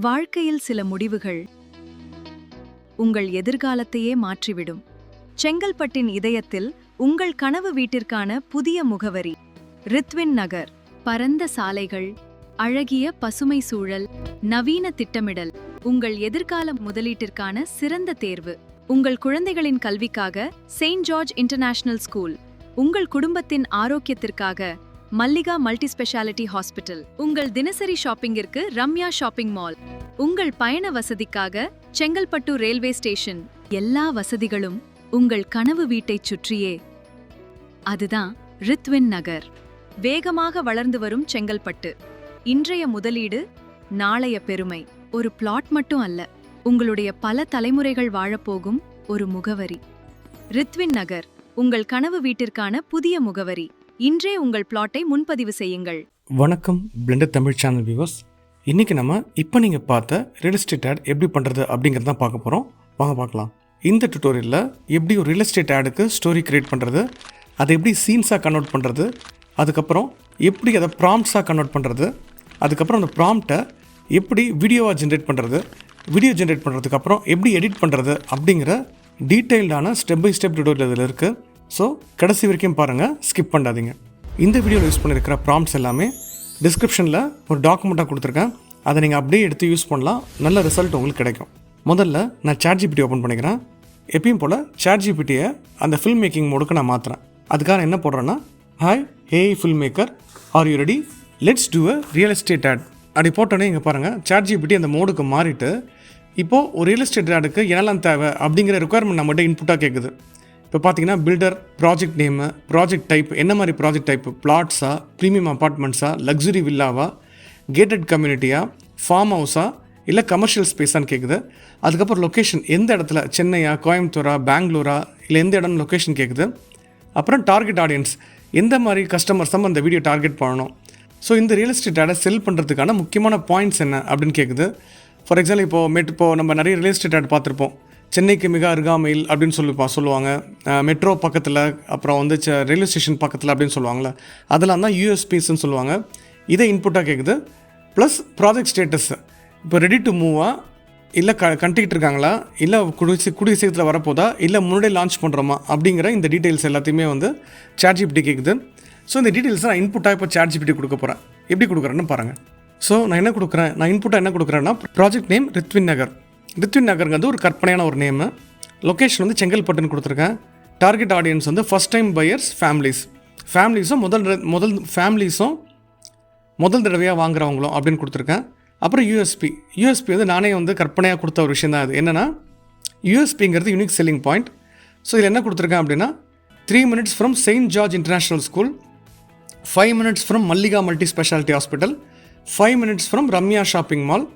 வாழ்க்கையில் சில முடிவுகள் உங்கள் எதிர்காலத்தையே மாற்றிவிடும். செங்கல்பட்டின் இதயத்தில் உங்கள் கனவு வீட்டிற்கான புதிய முகவரி ரித்வின் நகர். பரந்த சாலைகள், அழகிய பசுமை சூழல், நவீன திட்டமிடல் உங்கள் எதிர்கால முதலீட்டிற்கான சிறந்த தேர்வு. உங்கள் குழந்தைகளின் கல்விக்காக செயின்ட் ஜார்ஜ் இன்டர்நேஷனல் ஸ்கூல். உங்கள் குடும்பத்தின் ஆரோக்கியத்திற்காக மல்லிகா மல்டி ஸ்பெஷாலிட்டி ஹாஸ்பிட்டல். உங்கள் தினசரி ஷாப்பிங்கிற்கு ரம்யா ஷாப்பிங் மால். உங்கள் பயண வசதிக்காக செங்கல்பட்டு ரயில்வே ஸ்டேஷன். எல்லா வசதிகளும் உங்கள் கனவு வீட்டைச் சுற்றியே. அதுதான் ரித்வின் நகர். வேகமாக வளர்ந்து வரும் செங்கல்பட்டு. இன்றைய முதலீடு, நாளைய பெருமை. ஒரு பிளாட் மட்டும் அல்ல, உங்களுடைய பல தலைமுறைகள் வாழப்போகும் ஒரு முகவரி. ரித்வின் நகர், உங்கள் கனவு வீட்டிற்கான புதிய முகவரி. இன்றே உங்கள் பிளாட்டை முன்பதிவு செய்யுங்கள். வணக்கம் பிளெண்டட் தமிழ் சேனல் வியூவர்ஸ். இன்றைக்கி நம்ம இப்போ நீங்கள் பார்த்த ரியல் எஸ்டேட் ஆட் எப்படி பண்ணுறது அப்படிங்கிறது தான் பார்க்க போகிறோம். வாங்க பார்க்கலாம். இந்த டுட்டோரியலில் எப்படி ஒரு ரியல் எஸ்டேட் ஆடுக்கு ஸ்டோரி கிரியேட் பண்ணுறது, அதை எப்படி சீன்ஸாக கன்வெர்ட் பண்ணுறது, அதுக்கப்புறம் எப்படி அதை ப்ராம்ப்ட்ஸாக கன்வெர்ட் பண்ணுறது, அதுக்கப்புறம் அந்த ப்ராம்ப்டை எப்படி வீடியோவாக ஜென்ரேட் பண்ணுறது, வீடியோ ஜென்ரேட் பண்ணுறதுக்கப்புறம் எப்படி எடிட் பண்ணுறது அப்படிங்கிற டீட்டெயில்டான ஸ்டெப் பை ஸ்டெப் டுட்டோரியல் இதில் இருக்குது. ஸோ கடைசி வரைக்கும் பாருங்கள், ஸ்கிப் பண்ணாதீங்க. இந்த வீடியோவில் யூஸ் பண்ணியிருக்கிற ப்ராம்ப்ட்ஸ் எல்லாமே டிஸ்கிரிப்ஷனில் ஒரு டாக்குமெண்ட்டாக கொடுத்துருக்கேன். அதை நீங்கள் அப்படியே எடுத்து யூஸ் பண்ணலாம். நல்ல ரிசல்ட் உங்களுக்கு கிடைக்கும். முதல்ல நான் chatgpt ஓப்பன் பண்ணிக்கிறேன். எப்பயும் போல் chatgptயை அந்த ஃபில்ம் மேக்கிங் மோடுக்கு நான் மாற்றுறேன். அதுக்காக என்ன போடுறேன்னா, hi AI film maker, are you ready, let's do a real estate ad. அப்படி போட்டோன்னே இங்கே பாருங்கள், chatgpt அந்த மோடுக்கு மாறிட்டு இப்போது ஒரு ரியல் எஸ்டேட் ஆடுக்கு என்னெல்லாம் தேவை அப்படிங்கிற ரெக்குயர்மெண்ட் நம்மகிட்ட இன்புட்டாக கேட்குது. இப்போ பார்த்தீங்கன்னா builder, project name, project type, என்ன மாதிரி ப்ராஜெக்ட் டைப்பு, பிளாட்ஸா, ப்ரீமியம் அப்பார்ட்மெண்ட்ஸா, லக்ஸுரி வில்லாவா, கேட்டட் கம்யூனிட்டியா, ஃபார்ம் ஹவுஸா, இல்லை கமர்ஷியல் ஸ்பேஸான்னு கேட்குது. அதுக்கப்புறம் லொக்கேஷன் எந்த இடத்துல, சென்னையா, கோயம்புத்தூரா, பெங்களூரா, இல்லை எந்த இடம் லொக்கேஷன் கேட்குது. அப்புறம் டார்கெட் ஆடியன்ஸ், எந்த மாதிரி கஸ்டமர்ஸ் தான் அந்த வீடியோ டார்கெட் பண்ணணும். ஸோ இந்த ரியல் எஸ்டேட் ஆடை செல் பண்ணுறதுக்கான முக்கியமான பாயிண்ட்ஸ் என்ன அப்படின்னு கேட்குது. ஃபார் எக்ஸாம்பிள் இப்போது நம்ம நிறைய ரியல் எஸ்டேட் ஆட் பார்த்துருப்போம். சென்னைக்கு மிக அருகாமையில் அப்படின்னு சொல்லுவாங்க. மெட்ரோ பக்கத்தில், அப்புறம் வந்து ரயில்வே ஸ்டேஷன் பக்கத்தில் அப்படின்னு சொல்லுவாங்கள்ல, அதெல்லாம் தான் யூஎஸ்பிஸ்ன்னு சொல்லுவாங்க. இதை இன்புட்டாக கேட்குது. ப்ளஸ் ப்ராஜெக்ட் ஸ்டேட்டஸ், இப்போ ரெடி டு மூவா, இல்லை கண்டிக்கிட்டு இருக்காங்களா, இல்லை கூடிய சீக்கிரத்தில் வரப்போதா, இல்லை முன்னாடியே லான்ச் பண்ணுறோமா அப்படிங்கிற இந்த டீட்டெயில்ஸ் எல்லாத்தையுமே வந்து chatgpt கேட்குது. ஸோ இந்த டீட்டெயில்ஸ் நான் இன்புட்டாக இப்போ chatgpt கொடுக்க போகிறேன். எப்படி கொடுக்குறேன்னு பாருங்கள். ஸோ நான் இன்புட்டாக என்ன கொடுக்குறேன்னா, ப்ராஜெக்ட் நேம் ரித்வின் நகர். ரித்வின் நகருங்கிறது ஒரு கற்பனையான ஒரு நேமு. லொக்கேஷன் வந்து செங்கல்பட்டுன்னு கொடுத்துருக்கேன். டார்கெட் ஆடியன்ஸ் வந்து ஃபஸ்ட் டைம் பையர்ஸ், ஃபேமிலிஸும் முதல் தடவையாக வாங்குறவங்களும் அப்படின்னு கொடுத்துருக்கேன். அப்புறம் யூஎஸ்பி வந்து நானே வந்து கற்பனையாக கொடுத்த ஒரு விஷயம் தான் அது. என்னென்னா, யூஎஸ்பிங்கிறது யூனிக் செல்லிங் பாயிண்ட். ஸோ இதில் என்ன கொடுத்துருக்கேன் அப்படின்னா, 3 minutes from Saint George international school, 5 minutes from Mallika multi speciality hospital, 5 minutes from Ramya shopping mall,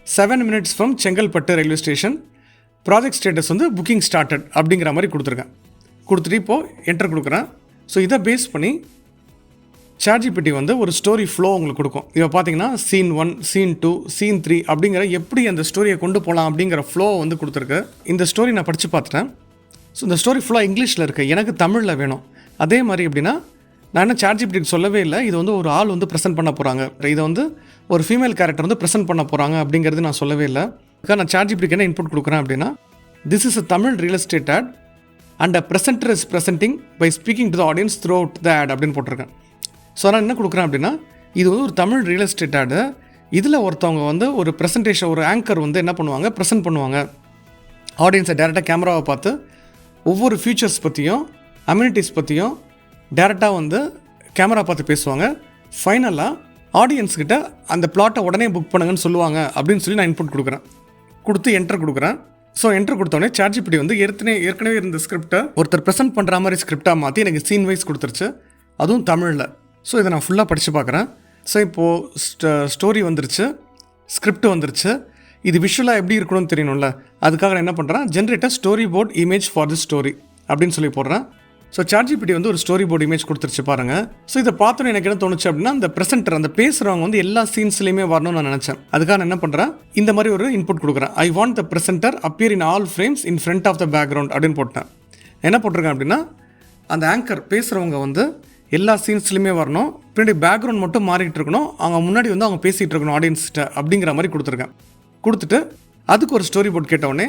7 minutes from Chengalpattu railway station. Project status வந்து புக்கிங் ஸ்டார்டட் அப்படிங்கிற மாதிரி கொடுத்துட்டு இப்போது என்டர் கொடுக்குறேன். ஸோ இதை பேஸ் பண்ணி chatgpt வந்து ஒரு ஸ்டோரி ஃப்ளோ உங்களுக்கு கொடுக்கும். இப்போ பார்த்தீங்கன்னா scene 1, scene 2, scene 3 அப்படிங்கிற எப்படி அந்த ஸ்டோரியை கொண்டு போகலாம் அப்படிங்கிற ஃப்ளோ வந்து கொடுத்துருக்கு. இந்த ஸ்டோரி நான் படித்து பார்த்துட்டேன். ஸோ இந்த ஸ்டோரி ஃபுல்லாக இங்கிலீஷில் இருக்குது, எனக்கு தமிழில் வேணும். அதே மாதிரி எப்படின்னா, நான் என்ன chatgpt சொல்லவே இல்லை, இது வந்து ஒரு ஆள் வந்து ப்ரெசென்ட் பண்ண போகிறாங்க, இதை வந்து ஒரு ஃபீமேல் கேரக்டர் வந்து ப்ரெசென்ட் பண்ண போகிறாங்க அப்படிங்கிறது நான் சொல்லவே இல்லை. அதுக்காக நான் chatgpt என்ன இன்புட் கொடுக்குறேன் அப்படின்னா, this is a Tamil real estate ad and a presenter is presenting by speaking to the audience throughout the ad அப்படின்னு போட்டிருக்கேன். ஸோ நான் என்ன கொடுக்குறேன் அப்படின்னா, இது வந்து ஒரு தமிழ் ரியல் எஸ்டேட் ஆடு. இதில் ஒருத்தவங்க வந்து ஒரு ப்ரெசன்டேஷன், ஒரு ஆங்கர் வந்து என்ன பண்ணுவாங்க, ப்ரெசென்ட் பண்ணுவாங்க. ஆடியன்ஸை டேரெக்டாக கேமராவை பார்த்து ஒவ்வொரு ஃபியூச்சர்ஸ் பற்றியும், அம்யூனிட்டிஸ் பற்றியும் டேரெக்டாக வந்து கேமரா பார்த்து பேசுவாங்க. ஃபைனலாக ஆடியன்ஸ்கிட்ட அந்த பிளாட்டை உடனே புக் பண்ணுங்கன்னு சொல்லுவாங்க அப்படின்னு சொல்லி நான் இன்புட் கொடுத்து என்டர் கொடுக்குறேன். ஸோ என்டர் கொடுத்தோடனே chatgpt வந்து ஏற்கனவே இருந்த ஸ்கிரிப்டை ஒருத்தர் ப்ரெசென்ட் பண்ணுற மாதிரி ஸ்கிரிப்டாக மாற்றி எனக்கு சீன் வைஸ் கொடுத்துருச்சு, அதுவும் தமிழில். ஸோ இதை நான் ஃபுல்லாக படித்து பார்க்குறேன். ஸோ இப்போது ஸ்டோரி வந்துருச்சு, ஸ்கிரிப்ட் வந்துருச்சு. இது விஷுவலாக எப்படி இருக்கணும்னு தெரியணும்ல, அதுக்காக நான் என்ன பண்ணுறேன், generate storyboard image for this story அப்படின்னு சொல்லி போடுறேன். ஸோ chatgpt வந்து ஒரு ஸ்டோரி போர்டு இமேஜ் கொடுத்துருச்சு பாருங்கள். ஸோ இதை பார்த்தோன்னே எனக்கு என்ன தோணுச்சு அப்படின்னா, அந்த ப்ரெசென்டர், அந்த பேசுகிறவங்க வந்து எல்லா சீன்ஸ்லையுமே வரணும்னு நான் நினச்சேன். அதுக்காக நான் என்ன பண்ணுறேன், இந்த மாதிரி ஒரு இன்புட் கொடுக்குறேன். I want the presenter appear in all frames in front of the background அப்படின்னு போட்டேன். என்ன போட்டிருக்கேன் அப்படின்னா, அந்த ஆங்கர் பேசுகிறவங்க வந்து எல்லா சீன்ஸ்லையுமே வரணும், பின்னாடி பேக்ரவுண்ட் மட்டும் மாறிட்டு இருக்கணும், அவங்க முன்னாடி வந்து அவங்க பேசிகிட்டு இருக்கணும் ஆடியன்ஸ்கிட்ட அப்படிங்கிற மாதிரி கொடுத்துருக்கேன். கொடுத்துட்டு அதுக்கு ஒரு ஸ்டோரி போர்ட் கேட்டவுடனே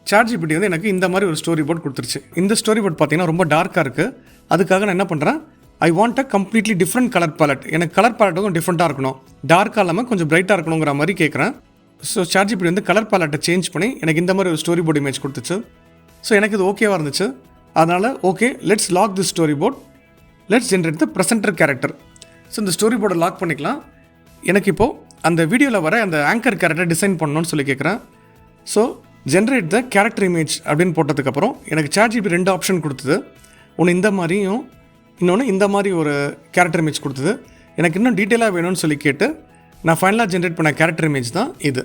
chatgpt வந்து எனக்கு இந்த மாதிரி ஒரு ஸ்டோரி போர்ட் கொடுத்துருச்சு. இந்த ஸ்டோரி போர்ட் பார்த்தீங்கன்னா ரொம்ப டார்க்காக இருக்குது. அதுக்காக நான் என்ன பண்ணுறேன், I want a completely different colour palette. எனக்கு கலர் பேலட்டுக்கும் டிஃப்ரெண்ட்டாக இருக்கணும், டார்க்காக இல்லாமல் கொஞ்சம் பிரைட்டாக இருக்கணுங்கிற மாதிரி கேட்குறேன். ஸோ chatgpt வந்து கலர் பேலட்டை சேஞ்ச் பண்ணி எனக்கு இந்த மாதிரி ஒரு ஸ்டோரி போர்ட் இமேஜ் கொடுத்துச்சு. ஸோ எனக்கு இது ஓகேவாக இருந்துச்சு. அதனால் okay, let's lock the storyboard, let's generate the presenter character. So இந்த ஸ்டோரி போர்டை லாக் பண்ணிக்கலாம். எனக்கு இப்போது அந்த வீடியோவில் வர அந்த ஆங்கர் கேரக்டர் டிசைன் பண்ணணும்னு சொல்லி கேட்குறேன். So generate the character image அப்படின்னு போட்டதுக்கப்புறம் எனக்கு chatgpt 2 ஆப்ஷன் கொடுத்தது. ஒன்று இந்த மாதிரியும், இன்னொன்று இந்த மாதிரி ஒரு கேரக்டர் இமேஜ் கொடுத்தது. எனக்கு இன்னும் டீட்டெயிலாக வேணும்னு சொல்லி கேட்டு நான் ஃபைனலாக ஜென்ரேட் பண்ண கேரக்டர் இமேஜ் தான் இது.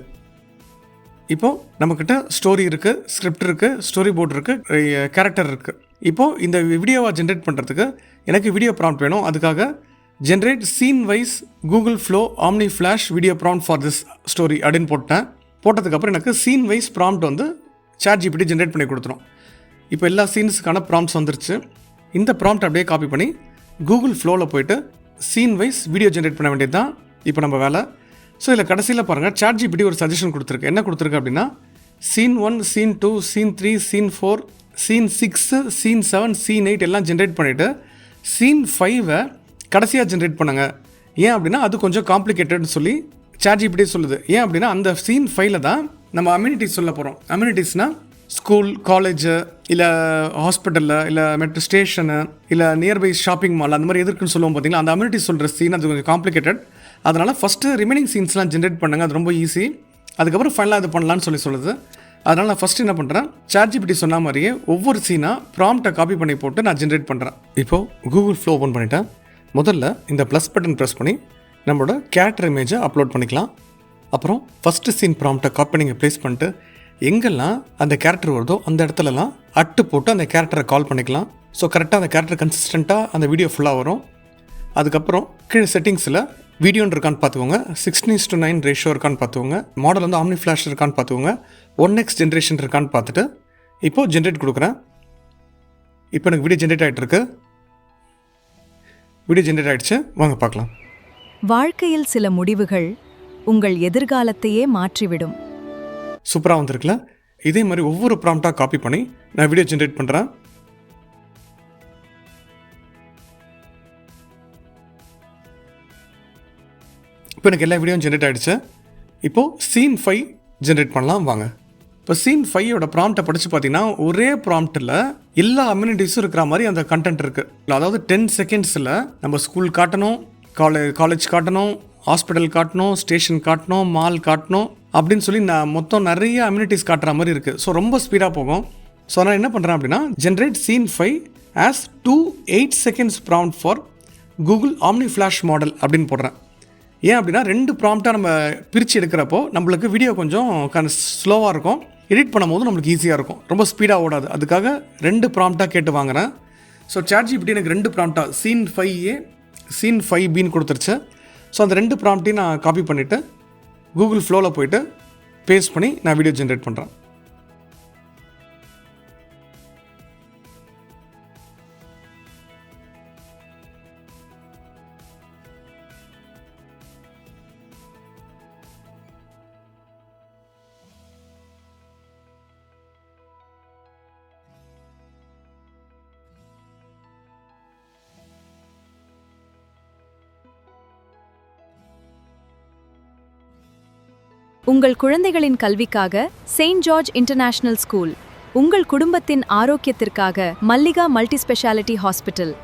இப்போது நம்மக்கிட்ட ஸ்டோரி இருக்குது, ஸ்கிரிப்ட் இருக்குது, ஸ்டோரி போர்ட் இருக்குது, கேரக்டர் இருக்குது. இப்போது இந்த வீடியோவை ஜென்ரேட் பண்ணுறதுக்கு எனக்கு வீடியோ ப்ராம்ப்ட் வேணும். அதுக்காக generate scene wise Google Flow OmniFlash video prompt for this story அப்படின்னு போட்டதுக்கப்புறம் எனக்கு சீன் வைஸ் ப்ராம்ப்ட் வந்து chatgpt ஜென்ரேட் பண்ணி கொடுத்துரும். இப்போ எல்லா சீன்ஸுக்கான ப்ராம்ப்ட்ஸ் வந்துருச்சு. இந்த ப்ராம்ப்ட் அப்படியே காப்பி பண்ணி கூகுள் ஃப்ளோவில் போயிட்டு சீன் வைஸ் வீடியோ ஜென்ரேட் பண்ண வேண்டியது தான் இப்போ நம்ம வேலை. ஸோ இதில் கடைசியில் பாருங்கள், chatgpt ஒரு சஜஷன் கொடுத்துருக்கு. என்ன கொடுத்துருக்கு அப்படின்னா, scene 1, scene 2, scene 3, scene 4, scene 6, scene 7, scene 8 எல்லாம் ஜென்ரேட் பண்ணிவிட்டு சீன் 5 கடைசியாக ஜென்ரேட் பண்ணுங்க. ஏன் அப்படின்னா அது கொஞ்சம் காம்ப்ளிகேட்டட்னு சொல்லி chatgpt சொல்லுது. ஏன் அப்படின்னா அந்த சீன் 5 தான் நம்ம அம்யூனிட்டிஸ் சொல்ல போகிறோம். அம்யூனிட்டிஸ்னால் ஸ்கூல், காலேஜு, இல்லை ஹாஸ்பிட்டலில், இல்லை மெட்ரோ ஸ்டேஷனு, இல்லை நியர்பை ஷாப்பிங் மால், அந்த மாதிரி எதுக்குன்னு சொல்லுவோம் பார்த்தீங்களா. அந்த அம்யூனிட்டிஸ் சொல்கிற சீன் அது கொஞ்சம் காம்ப்ளிகேட்டட். அதனால் ஃபஸ்ட்டு ரிமைனிங் சீன்ஸ்லாம் ஜென்ரேட் பண்ணுங்கள், அது ரொம்ப ஈஸி. அதுக்கப்புறம் ஃபைனலாக இது பண்ணலான்னு சொல்லுது. அதனால் நான் ஃபஸ்ட்டு என்ன பண்ணுறேன், chatgpt சொன்ன மாதிரியே ஒவ்வொரு சீனாக ப்ராம்ப்டை காப்பி பண்ணி போட்டு நான் ஜென்ரேட் பண்ணுறேன். இப்போது கூகுள் ஃப்ளோ ஓப்பன் பண்ணிட்டேன். முதல்ல இந்த ப்ளஸ் பட்டன் ப்ரெஸ் பண்ணி நம்மளோட கேரக்டர் இமேஜை அப்லோட் பண்ணிக்கலாம். அப்புறம் ஃபஸ்ட்டு சீன் ப்ராம்ப்டை காப்பி நீங்கள் ப்ளேஸ் பண்ணிட்டு எங்கெல்லாம் அந்த கேரக்டர் வருதோ அந்த இடத்துலலாம் அட்டு போட்டு அந்த கேரக்டரை கால் பண்ணிக்கலாம். ஸோ கரெக்டாக அந்த கேரக்டர் கன்சிஸ்டண்ட்டாக அந்த வீடியோ ஃபுல்லாக வரும். அதுக்கப்புறம் கீழே செட்டிங்ஸில் வீடியோன்னு இருக்கான்னு பார்த்துக்கோங்க, 16:9 ரேஷியோ இருக்கான்னு பார்த்துக்கோங்க, மாடல் வந்து OmniFlash இருக்கான்னு பார்த்துக்கோங்க, 1x ஜென்ரேஷன் இருக்கான்னு பார்த்துட்டு இப்போது ஜென்ரேட் கொடுக்குறேன். இப்போ எனக்கு வீடியோ ஜென்ரேட் ஆகிட்டுருக்கு. வீடியோ ஜென்ரேட் ஆகிடுச்சு, வாங்க பார்க்கலாம். வாழ்க்கையில் சில முடிவுகள் உங்கள் எதிர்காலத்தையே மாற்றிவிடும். சூப்பராக வந்திருக்குல்ல. இதே மாதிரி ஒவ்வொரு ப்ராம்ப்டாக காப்பி பண்ணி நான் வீடியோ ஜென்ரேட் பண்ணுறேன். இப்போ எனக்கு எல்லா வீடியோவும் ஜென்ரேட் ஆகிடுச்சு. இப்போது சீன் 5 ஜென்ரேட் பண்ணலாம் வாங்க. இப்போ சீன் 5ஓட ப்ராம்ப்டை படித்து பார்த்தீங்கன்னா ஒரே ப்ராம்ப்டில் எல்லா அம்யூனிட்டிஸும் இருக்கிற மாதிரி அந்த கண்டென்ட் இருக்குது. அதாவது 10 செகண்ட்ஸில் நம்ம ஸ்கூல் காட்டணும், காலேஜ் காட்டணும், ஹாஸ்பிட்டல் காட்டணும், ஸ்டேஷன் காட்டணும், மால் காட்டணும் அப்படின்னு சொல்லி நான் மொத்தம் நிறைய அம்யூனிட்டிஸ் காட்டுற மாதிரி இருக்குது. ஸோ ரொம்ப ஸ்பீடாக போகும். ஸோ நான் என்ன பண்ணுறேன் அப்படின்னா, generate scene 5 as 2 8 seconds prompt for Google OmniFlash model அப்படின்னு போடுறேன். ஏன் அப்படின்னா 2 ப்ராம்ப்டாக நம்ம பிரித்து எடுக்கிறப்போ நம்மளுக்கு வீடியோ கொஞ்சம் ஸ்லோவாக இருக்கும், எடிட் பண்ணும்போது நம்மளுக்கு ஈஸியாக இருக்கும், ரொம்ப ஸ்பீடாக ஓடாது. அதுக்காக 2 ப்ராம்ப்டாக கேட்டு வாங்குகிறேன். ஸோ chatgpt எனக்கு 2 ப்ராம்ப்டாக சீன் 5A, சீன் 5Bன்னு கொடுத்துருச்சு. ஸோ அந்த 2 ப்ராம்ப்டையும் நான் காப்பி பண்ணிவிட்டு கூகுள் ஃப்ளோவில் போயிட்டு பேஸ்ட் பண்ணி நான் வீடியோ ஜென்ரேட் பண்ணுறேன். உங்கள் குழந்தைகளின் கல்விக்காக செயின்ட் ஜார்ஜ் இன்டர்நேஷனல் ஸ்கூல், உங்கள் குடும்பத்தின் ஆரோக்கியத்திற்காக மல்லிகா மல்டி ஸ்பெஷாலிட்டி ஹாஸ்பிட்டல்.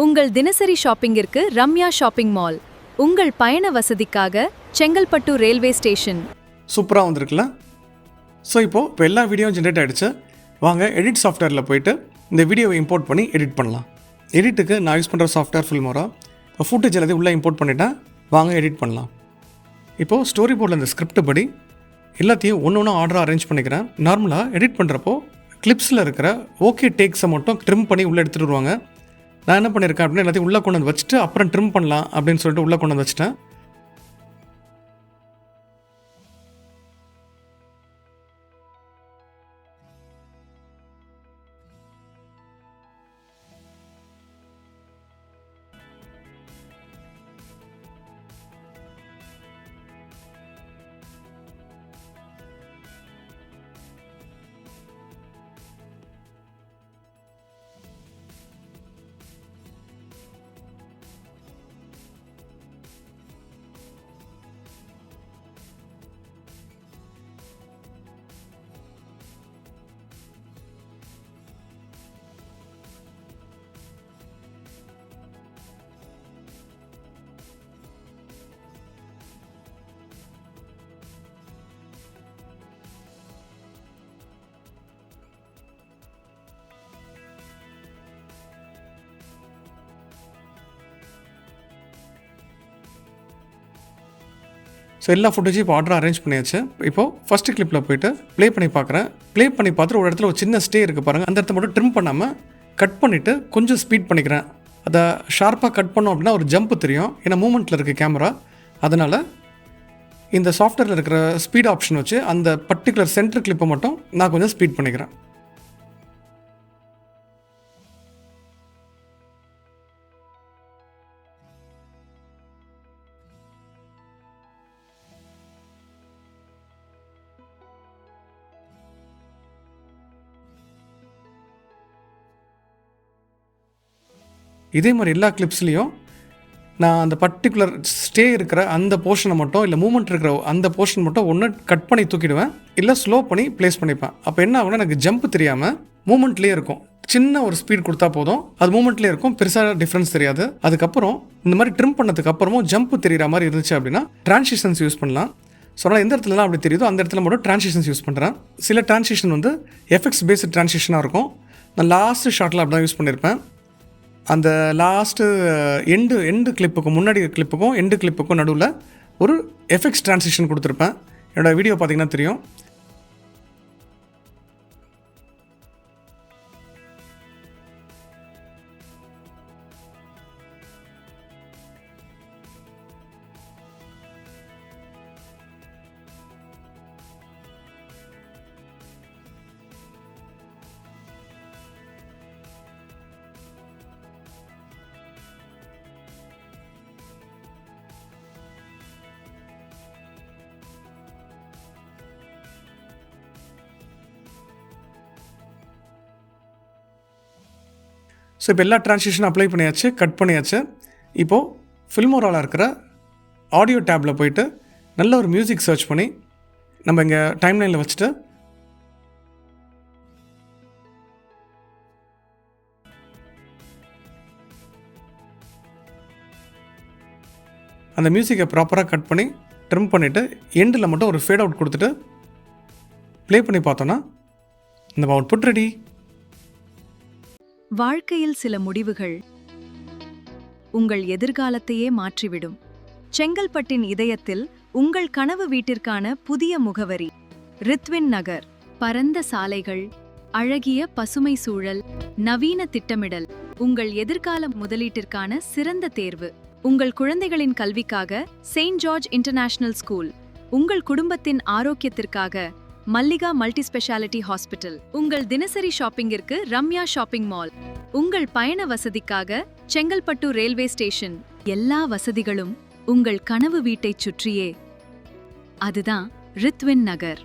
உங்கள் தினசரி ஷாப்பிங்கிற்கு ரம்யா ஷாப்பிங் மால், உங்கள் பயண வசதிக்காக செங்கல்பட்டு ரயில்வே ஸ்டேஷன். சூப்பராக வந்திருக்குல்ல. ஸோ இப்போ எல்லா வீடியோவும் ஜென்ரேட் ஆகிடுச்சு. வாங்க எடிட் சாஃப்ட்வேரில் போயிட்டு இந்த வீடியோவை இம்போர்ட் பண்ணி எடிட் பண்ணலாம். எடிட்டுக்கு நான் யூஸ் பண்ணுற சாஃப்ட்வேர் Filmora. இப்போ ஃபுட்டேஜ் எல்லாத்தையும் உள்ளே இம்போர்ட் பண்ணிவிட்டேன். வாங்க எடிட் பண்ணலாம். இப்போது ஸ்டோரி போர்டில் இந்த ஸ்கிரிப்ட் படி எல்லாத்தையும் ஒன்று ஒன்று ஆர்டராக அரேஞ்ச் பண்ணிக்கிறேன். நார்மலாக எடிட் பண்ணுறப்போ கிளிப்ஸில் இருக்கிற ஓகே டேக்ஸை மட்டும் ட்ரிம் பண்ணி உள்ளே எடுத்துகிட்டு வருவாங்க. நான் என்ன பண்ணியிருக்கேன் அப்படின்னா எல்லாத்தையும் உள்ளே கொண்டு வந்து வச்சுட்டு அப்புறம் ட்ரிம் பண்ணலாம் அப்படின்னு சொல்லிட்டு உள்ளே கொண்டு வந்து வச்சுட்டேன். ஸோ எல்லா ஃபுட்டேஜும் இப்போ ஆர்டராக அரேஞ்ச் பண்ணியாச்சு. இப்போது ஃபஸ்ட்டு கிளிப்பில் போய்ட்டு ப்ளே பண்ணி பார்க்குறேன். ப்ளே பண்ணி பார்த்துட்டு ஒரு இடத்துல ஒரு சின்ன ஸ்டே இருக்குது பாருங்கள், அந்த இடத்த மட்டும் ட்ரிம் பண்ணாமல் கட் பண்ணிவிட்டு கொஞ்சம் ஸ்பீட் பண்ணிக்கிறேன். அதை ஷார்ப்பாக கட் பண்ணோம் அப்படின்னா ஒரு ஜம்ப்பு தெரியும், ஏன்னா மூமெண்ட்டில் இருக்குது கேமரா. அதனால் இந்த சாஃப்ட்வேரில் இருக்கிற ஸ்பீட் ஆப்ஷன் வச்சு அந்த பர்டிகுலர் சென்டர் கிளிப்பை மட்டும் நான் கொஞ்சம் ஸ்பீட் பண்ணிக்கிறேன். இதே மாதிரி எல்லா கிளிப்ஸ்லேயும் நான் அந்த பர்டிகுலர் ஸ்டே இருக்கிற அந்த போர்ஷனை மட்டும் இல்லை மூமெண்ட் இருக்கிற அந்த போர்ஷன் மட்டும் ஒன்று கட் பண்ணி தூக்கிடுவேன், இல்லை ஸ்லோ பண்ணி ப்ளேஸ் பண்ணிப்பேன். அப்போ என்ன ஆகும்னா எனக்கு ஜம்ப் தெரியாமல் மூமெண்ட்லேயே இருக்கும். சின்ன ஒரு ஸ்பீட் கொடுத்தா போதும், அது மூமெண்ட்லேயே இருக்கும், பெருசாக டிஃப்ரென்ஸ் தெரியாது. அதுக்கப்புறம் இந்த மாதிரி ட்ரிம் பண்ணதுக்கு அப்புறமும் ஜம்ப் தெரிகிற மாதிரி இருந்துச்சு அப்படின்னா ட்ரான்சிஷன்ஸ் யூஸ் பண்ணலாம். ஸோ அதனால் எந்த இடத்துலலாம் அப்படி தெரியுதோ அந்த இடத்துல மட்டும் ட்ரான்சிஷன்ஸ் யூஸ் பண்ணுறேன். சில ட்ரான்சிஷன் வந்து எஃபெக்ட்ஸ் பேஸ்டு ட்ரான்சிஷனாக இருக்கும். நான் லாஸ்ட்டு ஷார்ட்டில் அப்படி தான் யூஸ் பண்ணியிருப்பேன். அந்த லாஸ்ட்டு எண்டு கிளிப்புக்கும் முன்னாடி கிளிப்புக்கும் எண்டு கிளிப்புக்கும் நடுவில் ஒரு எஃபெக்ட்ஸ் ட்ரான்சிஷன் கொடுத்துருப்பேன். என்னோடய வீடியோ பார்த்திங்கன்னா தெரியும். ஸோ இப்போ எல்லா ட்ரான்சிஷனும் அப்ளை பண்ணியாச்சு, கட் பண்ணியாச்சு. இப்போது ஃபில்மோராவில் இருக்கிற ஆடியோ டேப்பில் போயிட்டு நல்ல ஒரு மியூசிக் சர்ச் பண்ணி நம்ம இங்கே டைம்லைனில் வச்சுட்டு அந்த மியூசிக்கை ப்ராப்பராக கட் பண்ணி ட்ரிம் பண்ணிவிட்டு எண்டில் மட்டும் ஒரு ஃபேட் அவுட் கொடுத்துட்டு ப்ளே பண்ணி பார்த்தோன்னா இந்த அவுட்புட் ரெடி. வாழ்க்கையில் சில முடிவுகள் உங்கள் எதிர்காலத்தையே மாற்றிவிடும். செங்கல்பட்டின் இதயத்தில் உங்கள் கனவு வீட்டிற்கான புதிய முகவரி ரித்வின் நகர். பரந்த சாலைகள், அழகிய பசுமை சூழல், நவீன திட்டமிடல் உங்கள் எதிர்கால முதலீட்டிற்கான சிறந்த தேர்வு. உங்கள் குழந்தைகளின் கல்விக்காக செயின்ட் ஜார்ஜ் இன்டர்நேஷனல் ஸ்கூல். உங்கள் குடும்பத்தின் ஆரோக்கியத்திற்காக மல்லிகா மல்டி ஸ்பெஷாலிட்டி ஹாஸ்பிட்டல். உங்கள் தினசரி ஷாப்பிங்கிற்கு ரம்யா ஷாப்பிங் மால். உங்கள் பயண வசதிக்காக செங்கல்பட்டு ரயில்வே ஸ்டேஷன். எல்லா வசதிகளும் உங்கள் கனவு வீட்டைச் சுற்றியே. அதுதான் ரித்வின் நகர்.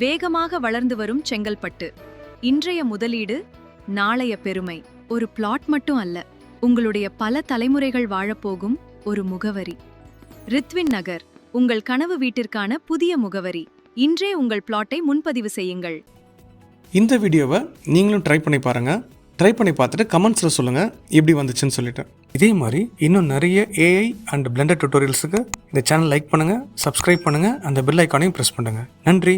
வேகமாக வளர்ந்து வரும் செங்கல்பட்டு. இன்றைய முதலீடு, நாளைய பெருமை. ஒரு பிளாட் மட்டும் அல்ல, உங்களுடைய பல தலைமுறைகள் வாழப்போகும் ஒரு முகவரி. ரித்வின் நகர், உங்கள் கனவு வீட்டிற்கான புதிய முகவரி. இன்றே உங்கள் பிளாட்டை முன்பதிவு செய்யுங்கள். இந்த வீடியோவை நீங்களும் ட்ரை பண்ணி பாருங்கள். ட்ரை பண்ணி பார்த்துட்டு கமெண்ட்ஸில் சொல்லுங்கள் எப்படி வந்துச்சுன்னு சொல்லிட்டு. இதே மாதிரி இன்னும் நிறைய ஏஐ அண்ட் பிளெண்டர் டியூட்டோரியல்ஸுக்கு இந்த சேனல் லைக் பண்ணுங்கள், சப்ஸ்கிரைப் பண்ணுங்கள், அந்த பெல் ஐக்கானையும் ப்ரெஸ் பண்ணுங்கள். நன்றி.